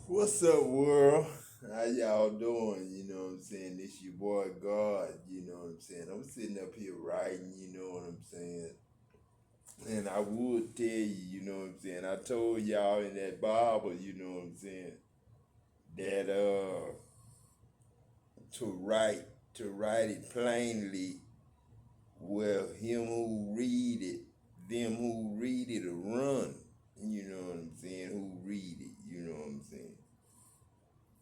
What's up, world? How y'all doing? You know what I'm saying? This your boy God, you know what I'm saying? I'm sitting up here writing, you know what I'm saying? And I would tell you, you know what I'm saying? I told y'all in that Bible, you know what I'm saying, that to write it plainly, well, him who read it, them who read it will run. You know what I'm saying? Who read it, you know what I'm saying?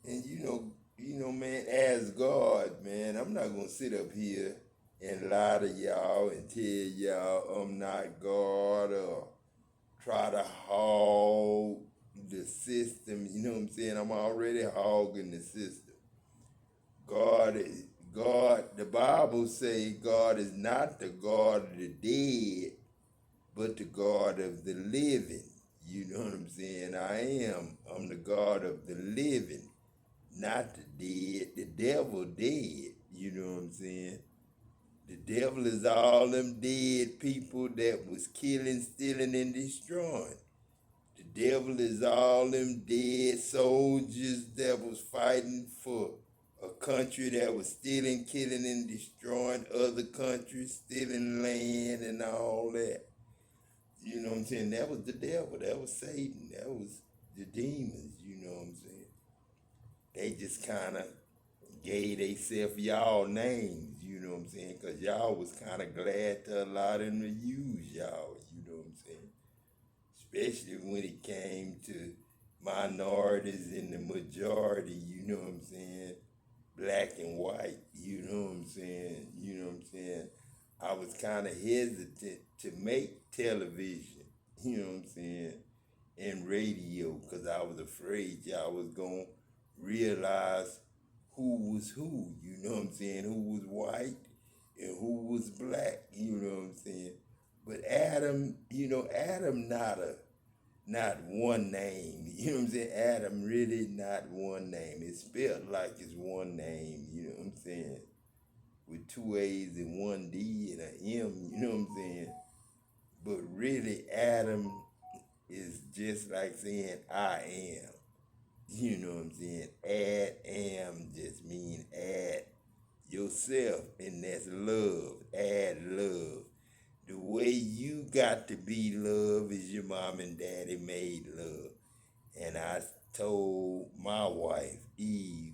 And man, as God, man, I'm not gonna sit up here and lie to y'all and tell y'all I'm not God or try to hog the system. You know what I'm saying? I'm already hogging the system. God is God. The Bible say God is not the God of the dead, but the God of the living. You know what I'm saying? I'm the God of the living, not the dead. The devil dead. You know what I'm saying? The devil is all them dead people that was killing, stealing, and destroying. The devil is all them dead soldiers that was fighting for a country that was stealing, killing, and destroying other countries, stealing land and all that. You know what I'm saying? That was the devil. That was Satan. That was the demons. You know what I'm saying? They just kind of gave theyself y'all names, you know what I'm saying? Because y'all was kind of glad to allow them to use y'all, you know what I'm saying? Especially when it came to minorities in the majority, you know what I'm saying? Black and white, you know what I'm saying? You know what I'm saying? I was kind of hesitant to make television, you know what I'm saying, and radio because I was afraid y'all was going to realize who was who, you know what I'm saying? Who was white and who was black, you know what I'm saying? But Adam, Adam not one name. You know what I'm saying? Adam really not one name. It's spelled like it's one name, you know what I'm saying? With two A's and one D and an M, you know what I'm saying? But really Adam is just like saying I am. You know what I'm saying? Add am just mean add yourself, and that's love. Add love. The way you got to be love is your mom and daddy made love. And I told my wife, Eve,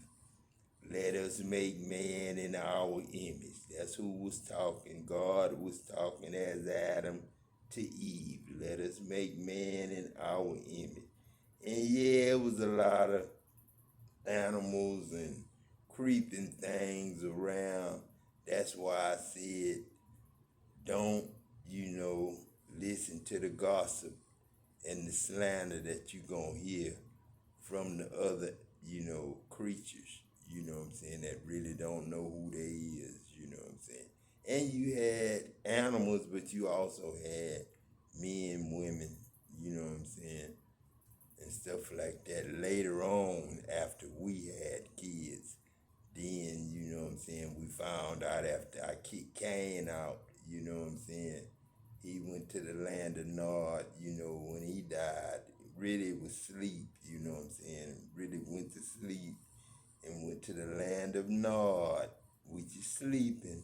let us make man in our image. That's who was talking. God was talking as Adam to Eve. Let us make man in our image. And yeah, it was a lot of animals and creeping things around. That's why I said, don't, listen to the gossip and the slander that you're going to hear from the other, creatures, you know what I'm saying, that really don't know who they is, you know what I'm saying. And you had animals, but you also had men, women, you know what I'm saying, and stuff like that later on after we had kids. Then, you know what I'm saying, we found out after I kicked Cain out, you know what I'm saying, he went to the land of Nod, when he died. Really was sleep, you know what I'm saying, really went to sleep and went to the land of Nod, which is sleeping.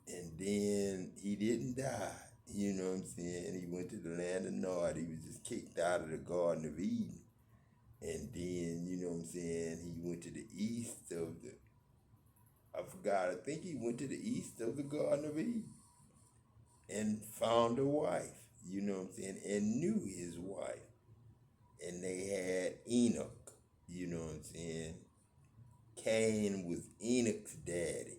And then he didn't die, you know what I'm saying, he went to the land of Nod. He was just kicked out of the Garden of Eden. And then, you know what I'm saying, he went to the east of the, I forgot, I think he went to the east of the Garden of Eden and found a wife, you know what I'm saying, and knew his wife. And they had Enoch, you know what I'm saying. Cain was Enoch's daddy.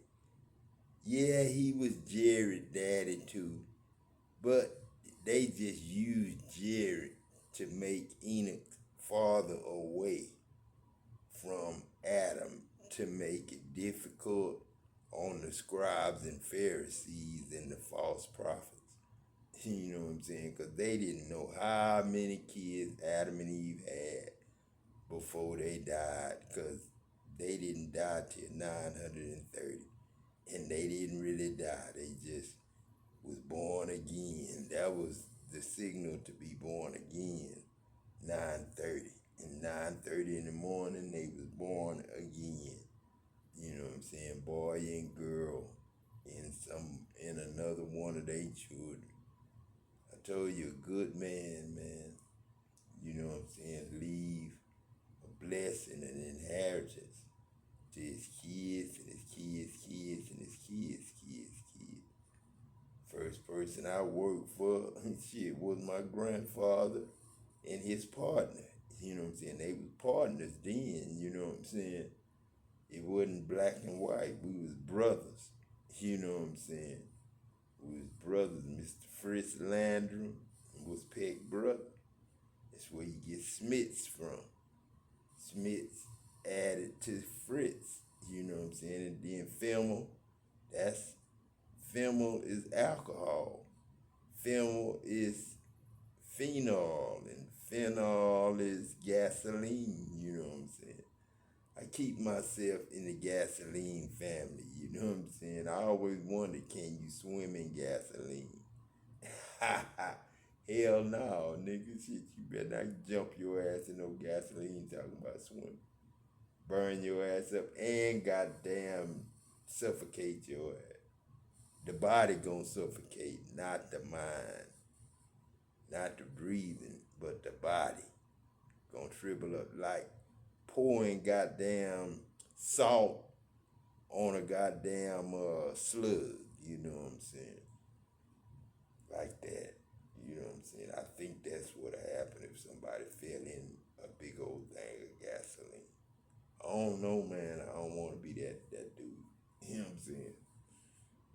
Yeah, he was Jared's daddy too, but they just used Jared to make Enoch farther away from Adam to make it difficult on the scribes and Pharisees and the false prophets. You know what I'm saying? Because they didn't know how many kids Adam and Eve had before they died, because they didn't die till 930. And they didn't really die. They just was born again. That was the signal to be born again. 930 and 9:30 in the morning, they was born again. You know what I'm saying? Boy and girl in another one of their children. I told you, a good man, you know what I'm saying, leave a blessing and inheritance to his kids and his kids and his kids. First person I worked for, shit, was my grandfather and his partner. You know what I'm saying? They was partners then, you know what I'm saying? It wasn't black and white. We was brothers. You know what I'm saying? We was brothers. Mr. Fritz Landrum was Peck's brother. That's where you get Smiths from. Smiths added to Fritz. You know what I'm saying? And then Fennel is alcohol. Fennel is phenol, and phenol is gasoline. You know what I'm saying? I keep myself in the gasoline family, you know what I'm saying? I always wondered, can you swim in gasoline? Hell no, nigga, shit, you better not jump your ass in no gasoline talking about swimming. Burn your ass up and goddamn suffocate your ass. The body gonna suffocate, not the mind, not the breathing, but the body gonna shrivel up like pouring goddamn salt on a goddamn slug, you know what I'm saying? Like that, you know what I'm saying? I think that's what happened if somebody fell in a big old thing of gasoline. I don't know, man. I don't want to be that dude. You know what I'm saying?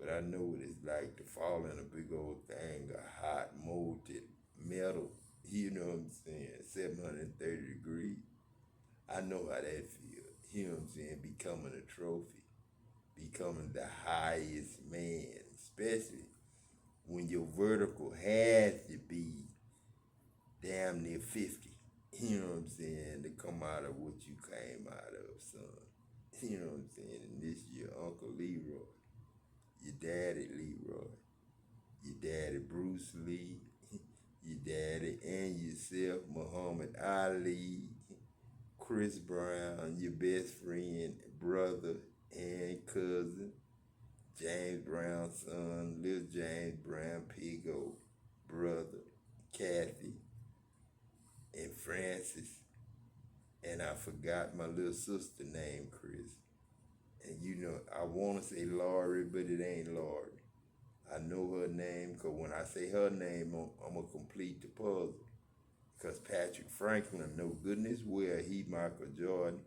But I know what it's like to fall in a big old thing of hot, molten metal. You know what I'm saying? 730 degrees. I know how that feels. You know what I'm saying? Becoming a trophy. Becoming the highest man. Especially when your vertical has to be damn near 50. You know what I'm saying? To come out of what you came out of, son. You know what I'm saying? And this your Uncle Leroy. Your daddy Leroy. Your daddy Bruce Lee. Your daddy and yourself, Muhammad Ali. Chris Brown, your best friend, brother, and cousin. James Brown's son, Lil James Brown, Pigo, brother, Kathy, and Francis. And I forgot my little sister named Chris. And you know, I want to say Laurie, but it ain't Laurie. I know her name because when I say her name, I'm going to complete the puzzle. Because Patrick Franklin, know goodness well he Michael Jordan.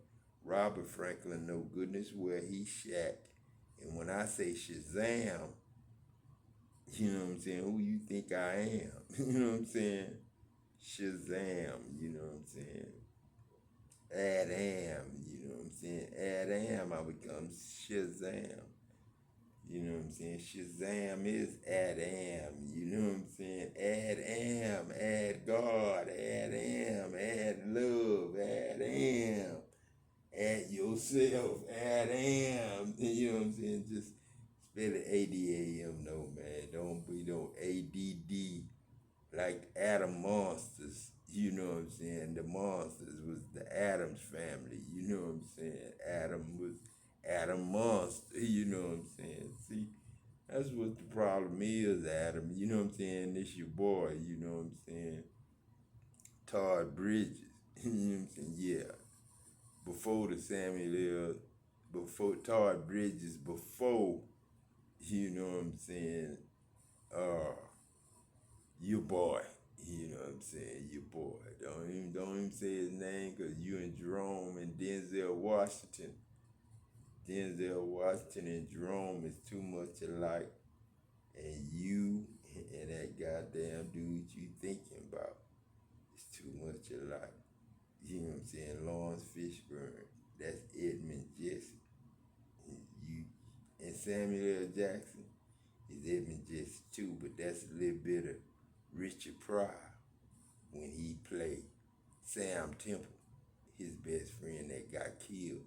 Robert Franklin, know goodness well he Shaq. And when I say Shazam, you know what I'm saying, who you think I am? You know what I'm saying? Shazam, you know what I'm saying? Adam, you know what I'm saying? Adam, I become Shazam. You know what I'm saying? Shazam is Adam. You know what I'm saying? Adam, add God, Adam, add love, Adam, add yourself, Adam. You know what I'm saying? Just spell it A-D-A-M, no, man. Don't be no A-D-D like Adam Monsters. You know what I'm saying? The Monsters was the Addams family. You know what I'm saying? Adam was Adam Monster. You know what I'm saying? See, that's what the problem is, Adam. You know what I'm saying? This your boy. You know what I'm saying? Todd Bridges. You know what I'm saying? Yeah. Before the before Todd Bridges, before, you know what I'm saying? Your boy. You know what I'm saying? Your boy. Don't even say his name because you and Jerome and Denzel Washington. Denzel Washington and Jerome is too much alike. And you and that goddamn dude you thinking about is too much alike. You know what I'm saying? Lawrence Fishburne. That's Edmund Jesse. You and Samuel L. Jackson is Edmund Jesse too, but that's a little bit of Richard Pryor when he played Sam Temple, his best friend that got killed.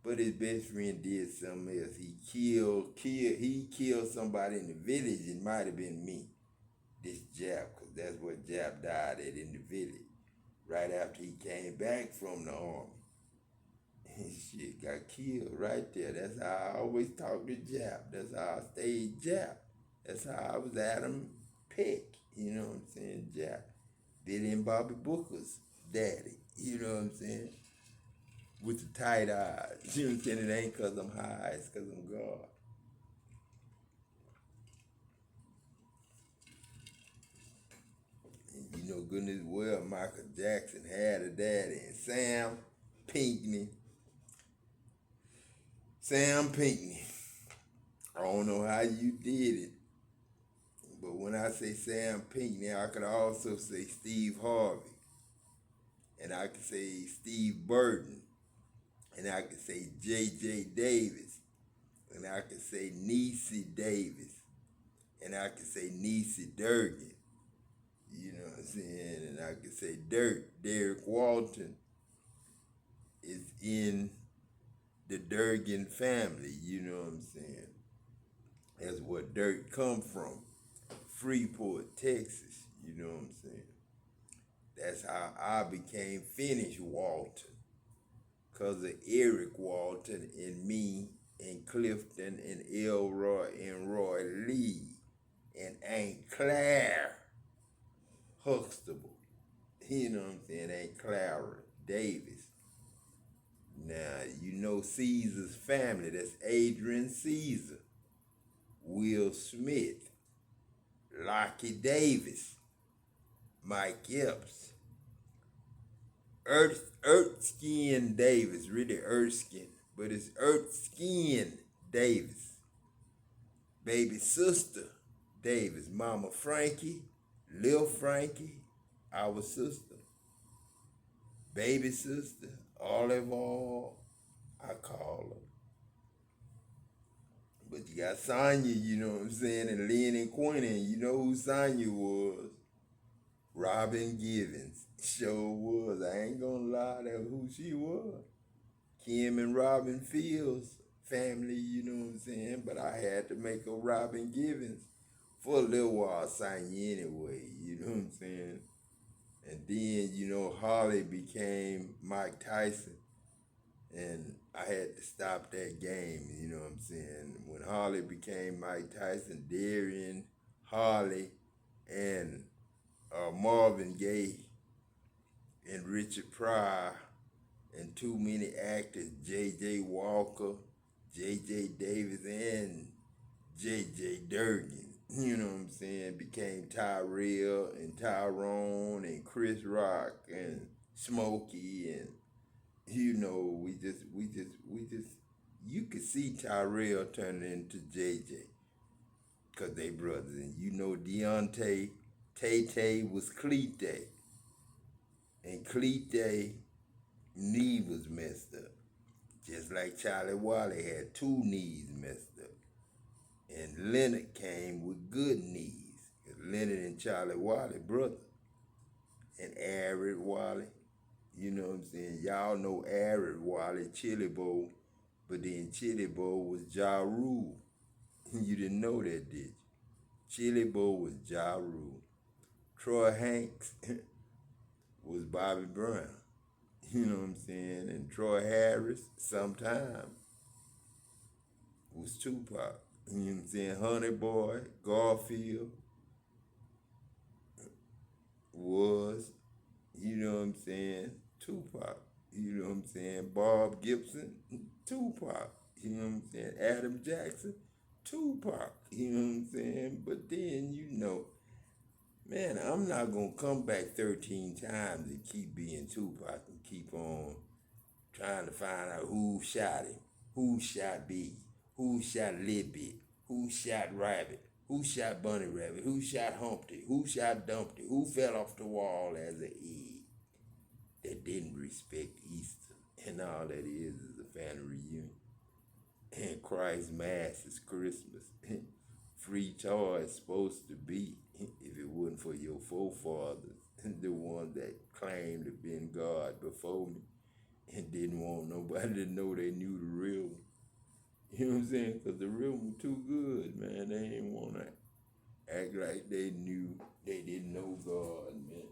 But his best friend did something else. He killed somebody in the village. It might have been me, this Jap, because that's where Jap died at in the village. right after he came back from the army. And shit, got killed right there. That's how I always talk to Jap. That's how I stayed Jap. That's how I was Adam Peck. You know what I'm saying? Jap. Billy and Bobby Booker's daddy. You know what I'm saying? With the tight eyes. You know what I'm saying? It ain't because I'm high, it's because I'm God. And you know, goodness well, Michael Jackson had a daddy, and Pinkney. Sam Pinkney. I don't know how you did it, but when I say Sam Pinkney, I could also say Steve Harvey, and I could say Steve Burton, and I could say J.J. Davis, and I could say Niecy Davis, and I could say Niecy Durgan. You know what I'm saying? And I could say Derek Walton is in the Durgan family. You know what I'm saying? That's where Dirk come from. Freeport, Texas. You know what I'm saying? That's how I became Finnish Walton. Because of Eric Walton and me and Clifton and Elroy and Roy Lee and Aunt Claire Huxtable. You know what I'm saying? Aunt Clara Davis. Now, you know Caesar's family. That's Adrian Caesar, Will Smith, Lockie Davis, Mike Epps, Erskine Davis, really Erskine, but it's Erskine Davis. Baby sister Davis, Mama Frankie, Lil Frankie, our sister. Baby sister, Olive Oil, I call her. But you got Sonya, you know what I'm saying, and Lynn and Quinn, you know who Sonya was. Robin Givens. Sure was. I ain't gonna lie, that's who she was. Kim and Robin Fields family, you know what I'm saying? But I had to make her Robin Givens for a little while, Sonya anyway, you know what I'm saying? And then, you know, Holly became Mike Tyson. And I had to stop that game, you know what I'm saying? When Holly became Mike Tyson, Darian, Holly, and Marvin Gaye, and Richard Pryor, and too many actors, J.J. Walker, J.J. Davis, and J.J. Durgan, you know what I'm saying, became Tyrell and Tyrone and Chris Rock and Smokey, and you know, we just, you could see Tyrell turning into JJ, because they brothers. And you know Deontay, Tay was Cleete, and Cleete knee was messed up. Just like Charlie Wally had two knees messed up. And Leonard came with good knees, because Leonard and Charlie Wally brothers. And Arid Wally, you know what I'm saying? Y'all know Arid Wally, Chili Bowl, but then Chili Bowl was Ja Rule. You didn't know that, did you? Chili Bowl was Ja Rule. Troy Hanks was Bobby Brown. You know what I'm saying? And Troy Harris, sometime, was Tupac. You know what I'm saying? Honey Boy, Garfield was, you know what I'm saying, Tupac. You know what I'm saying? Bob Gibson, Tupac. You know what I'm saying? Adam Jackson, Tupac. You know what I'm saying? But then, you know, man, I'm not going to come back 13 times and keep being Tupac and keep on trying to find out who shot him, who shot Biggie, who shot Lil Bit, who shot Rabbit, who shot Bunny Rabbit, who shot Humpty, who shot Dumpty, who fell off the wall as an egg that didn't respect Easter. And all that is a family reunion. And Christ's Mass is Christmas. Free choice supposed to be, if it wasn't for your forefathers, the ones that claimed to have been God before me and didn't want nobody to know they knew the real one. You know what I'm saying? Because the real one was too good, man. They didn't want to act like they knew, they didn't know God, man.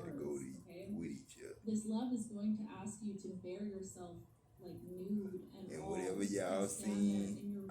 got to go hearts, to okay? with each other. This love is going to ask you to bear yourself like nude and And all whatever and y'all stand there seen in your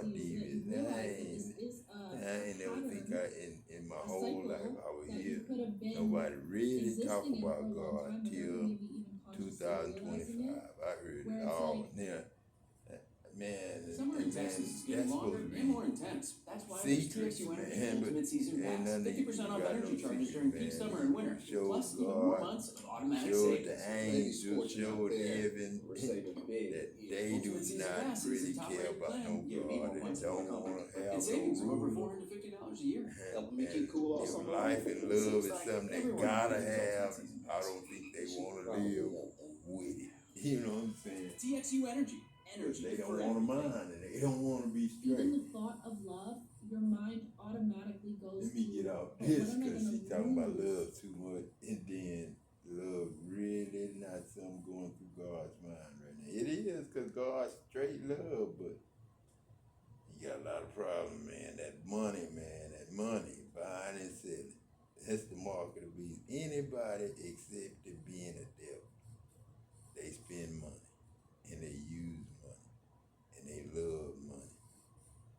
to you so that you realize that this is a ain't never think in my a whole cycle life I would that hear you could have been nobody really talk existing in for about a long God time without till maybe even consciously realizing it. 2025. I heard Where it it's all. like, Yeah, man, Summer in and man, Texas is that's getting supposed longer to and more be intense. That's why there's secrets, TXU Energy man, but Ultimate Season ain't Pass. nothing you 50% off got no energy charges secret, during peak man. summer and winter. Show Plus, even more God, months of automatic show savings. the Ladies angels, fortune show out there. heaven We're saving big. that they do Ultimate Season not Pass is really a top care rated about plan. no You need more God and points don't more want to and have no savings of over rules. $450 a year. Helping me keep cool off If summer. life and love Seems is like something they everyone gotta needs have, Ultimate Season I Pass. don't think they want to Probably live that thing. with it. You know what I'm saying? TXU Energy. Because Energy they for don't want to everything. mind and they don't want to be even straight. the thought of love, your mind automatically goes Let me to, get off but this what am I because gonna she talking about lose? love too much, and then love really not something going through God's mind right now. It is because God's straight love, but you got a lot of problems, man. That money, buying and selling. That's the mark of the beast. Anybody except to being a devil, they spend money and they use money and they love money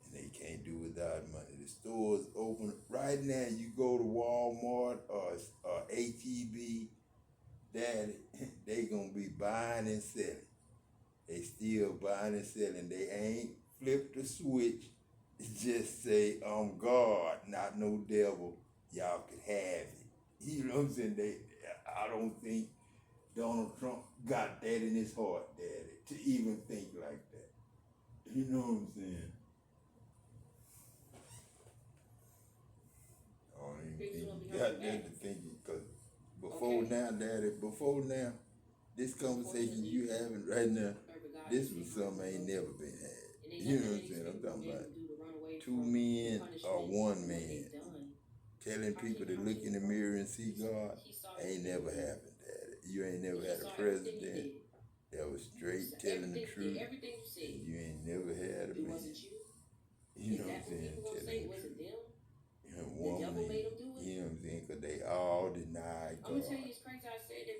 and they can't do without money. The stores open right now. You go to Walmart or HEB, daddy, they gonna be buying and selling. They still buying and selling. They ain't flipped the switch. Just say, I'm God, not no devil. Y'all can have it. You know what I'm saying? I don't think Donald Trump got that in his heart, daddy, to even think like that. You know what I'm saying? I don't even think he got that to thinking, because before now, this conversation you having right now, this was something ain't never been had. You know what I'm saying? I'm talking about two men or one man telling people to look in the mirror and see God. Ain't never happened, daddy. You ain't never had a president that was straight telling the truth, and you ain't never had a man. You know what I'm saying? Telling the truth. One man. You know what I'm saying? Because they all deny God.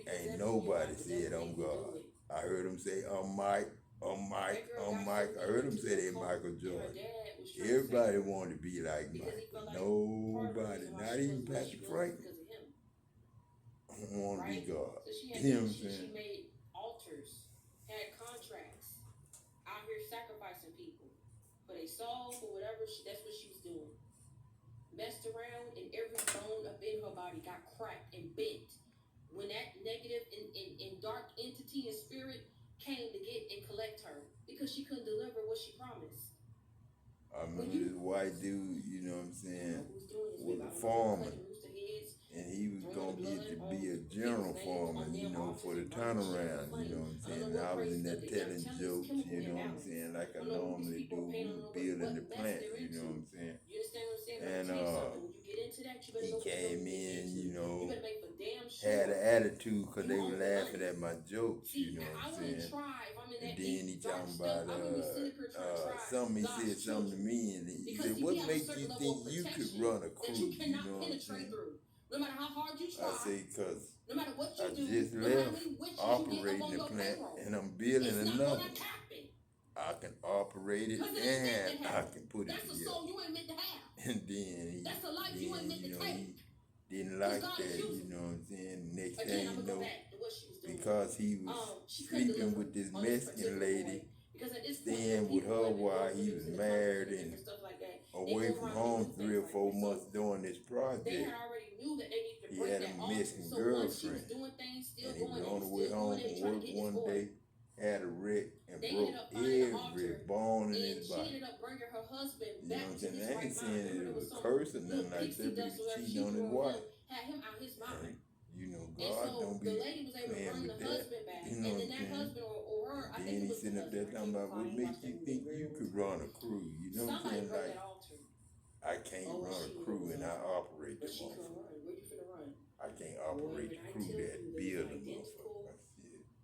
Ain't nobody said I'm God. I heard them say I'm Mike. I heard them say they Michael Jordan. Everybody wanted to be like Mike, but nobody, not even Patrick Franklin, want to be God. You know what I'm saying? She made altars, had contracts, out here sacrificing people for their soul, for whatever. That's what she was doing. Messed around, and every bone up in her body got cracked and bent. When that negative and dark entity and spirit came to get and collect her because she couldn't deliver what she promised. I remember this white dude, you know what I'm saying, was a foreman, and he was gonna get to be a general foreman, you know, for the turnaround, you know what I'm saying. And I was in there telling jokes, you know what I'm saying, like I normally do. We was building the plant, you know what I'm saying. And he came in, you know, had an attitude because they were laughing at my jokes, you know what I'm saying. And then he talking about something, he said something to me, and he said, what makes you think you could run a crew, you know what I'm saying. No matter how hard you try, I say, because no matter what I you do, just no matter left how many witches operating you the get up on plant, your payroll, and I'm building it's not another gonna one. happen. I can operate it Because it ain't meant and to I happen. can put it That's a together. soul you ain't meant to have. And then That's a life you ain't meant to take. he didn't like God that, is using you know what I'm saying. Next Again, thing I'm you gonna go know, back to what she was doing. because he was She couldn't sleeping deliver with this on this Mexican particular lady, point. Because at this point, staying with people her have been while going he through was the married conferences and stuff like that. away They go from around home doing 3 or things 4 like months this. doing this They project. had already knew that they needed to He break had that a altar. Mexican So once she was girlfriend, doing things, still and he was going on in, the way still home going in, from trying to work get his one boy. day, had a wreck and They broke ended up finding the every altar, bone in and his she body. ended up bringing her husband You know back what I'm to saying? his I ain't right mind. saying that Remember, it there was was a some curse or little nothing like pixie that, but he dust was or whatever she cheating on threw his on wife. him, had him out his mind. And, you know, And God so don't the be lady was able to playing bring with the that. husband back, You and know then what I'm that saying? husband or her, I And think then it he was the sitting up there husband. I talking can't about recall. what I ain't makes watched you that think movie you very could much. run a crew. You know what I'm Somebody saying? broke Like, that altar. I can't Oh, run a she crew was, and I operate the but she couldn't motherfucker. run. Where you finna run? I can't Boy, operate when the I crew tell that you, there build was the an motherfucker. identical.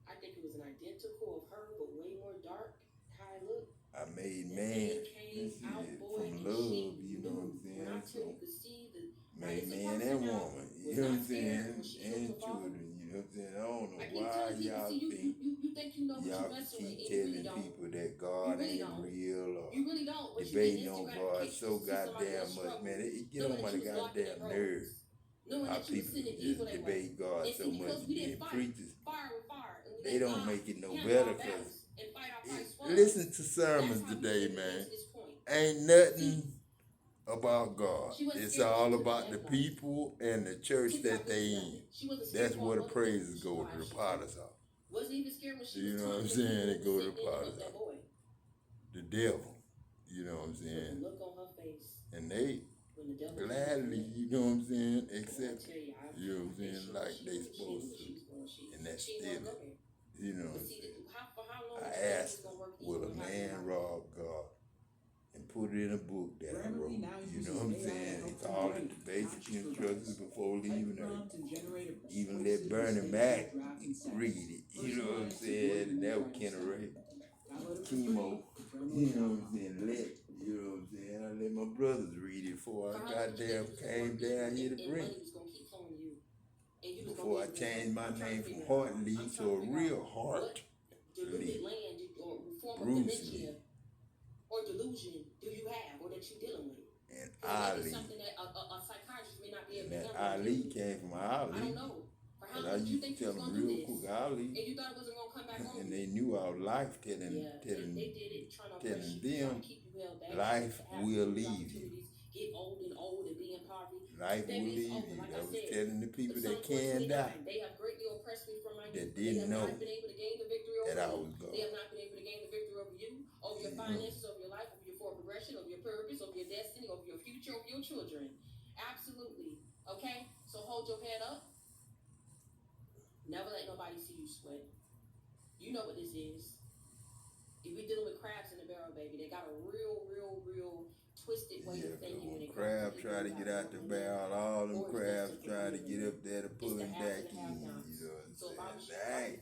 I think it was an identical of her, but way more dark. How it looked. I made The man thing and came shit out, boy, from and love, she you know what I'm knew. When I saying? tell So you could see the made it's a man person and now woman, you was know what not I'm scared saying? when she And took the fall. children, you know what I'm saying? I don't know I keep why telling people, y'all see, you think think you know what y'all you're can messing with, keep and you really telling don't. people that God really ain't don't. real or You really don't. But you debating get on instant God gratification so to see somebody goddamn else much, struggle, man. It get knowing on that my you was blocking their goddamn nerve. roads, knowing How that you was people sending just evil their way. debate God And so see, much because and we being didn't fight preachers. fire with fire, and we They let don't God make it no handle better our because battles and fight our fights for us. listen to sermons That's how we today, even get man. to this point. Ain't nothing about God. She wasn't It's scared when she all took about the that people and the church TikTok that they means in. nothing. She wasn't scared That's for where all the other praises things go she to the lied, she potter's told. house. Wasn't even scared when she You was know what I'm taunting the saying? people They who go was to the sitting in potter's that house. boy. The devil. You know what I'm With the saying? look on her face And they when the devil gladly, came in. you know what I'm saying, Well, I accept tell it. you, You know what I'm I think saying? Like they supposed to. And that's she still wanna go it. there. You know But what I'm see, saying? for how long I do you think asked it's gonna work will a man rob God and put it in a book that I wrote? You know what I'm saying? He called it the basic instructions before leaving Earth. Even let Bernie Mac read it. You know what I'm saying? And that was Kenny Ray. Chemo. You know what I'm saying? You know what I'm saying? I let my brothers read it before I goddamn came down here to bring it. Before I changed my name from Heart Lee to a real Heart Lee. Bruce Lee. Or delusion do you have, or that you're dealing with? And Maybe Ali. something that a psychiatrist may not be able And to that handle. Ali came from I Ali. don't know. For how But I long do you used to think you tell was them gonna do real this? quick, Ali. And you thought it wasn't gonna come back on And you? they knew our life telling They did it trying to telling oppress you, trying them to keep you held back. life have will these leave you. opportunities, get old and be in poverty. Life will Baby, it's leave over, you. like That I was said. telling the people that Psalms can 129, die, they have greatly oppressed me from my that youth. They didn't have know not been able to gain the victory over that I me. was They God. have not been able to gain the victory over you, over your finances, over your life, over your forward progression, over your purpose, over your destiny, over your future, over your children. Absolutely. Okay? So hold your head up. Never let nobody see you sweat. You know what this is. If we're dealing with crabs in the barrel, baby, they got a real twisted way of thinking when When it comes crab to try to get out the barrel, all them Or crabs just try to get up there to pull him back in. You know what I'm saying?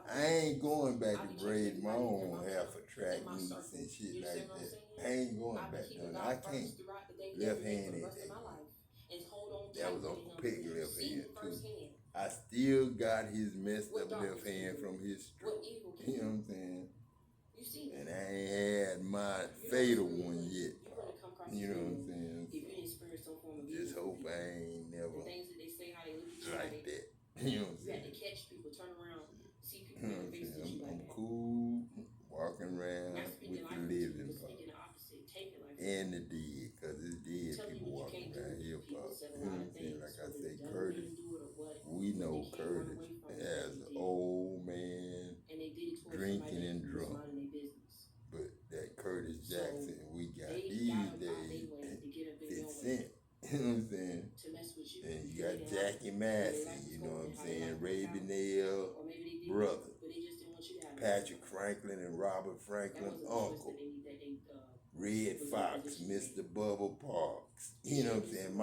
I ain't going back to braid my own hair for track meets and shit like that. I ain't going back there. I can't. Left hand ain't that good. That was Uncle Peg left hand too. I still got his messed up left hand from his stroke. You know what I'm saying? And I ain't had my fatal one yet. You know what I'm saying? So just hope I ain't never like that. You know what I'm saying? You know what I'm saying? I'm cool walking around with the living part. And the dead, because it's dead people walking around here, Pop. You know what I'm saying? Like I say, Curtis, we know Curtis as an old man drinking and drunk. But that Curtis Jackson we got these days, 50 Cent. You know what I'm saying? And you got Jackie Massey, you know what I'm saying? Ray Benell, brother. Patrick Franklin and Robert Franklin's uncle. Red Fox, Mr. Bubba Parks. You know what I'm saying?